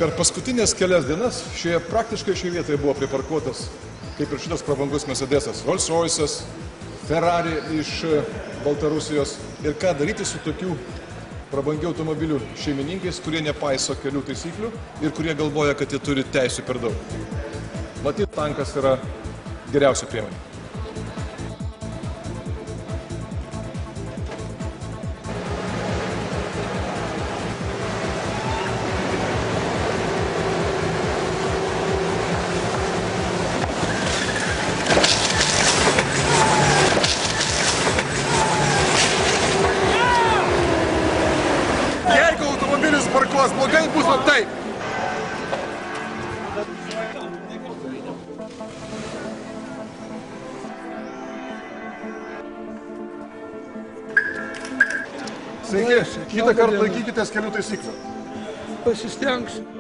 Per paskutinės kelias dienas praktiškai šioje vietoje buvo priparkuotas, kaip ir šitas prabangus Mercedesas, Rolls-Royce'as, Ferrari iš Baltarusijos. Ir ką daryti su tokių prabangių automobilių šeimininkais, kurie nepaiso kelių taisyklių ir kurie galvoja, kad jie turi teisių per daug. Matyt, tankas yra geriausia priemonė. Jeigu automobilis parkuos blogai, bus va taip. Sveiki, kitą kartą laikykitės kelių taisyklių. Pasistengsiu.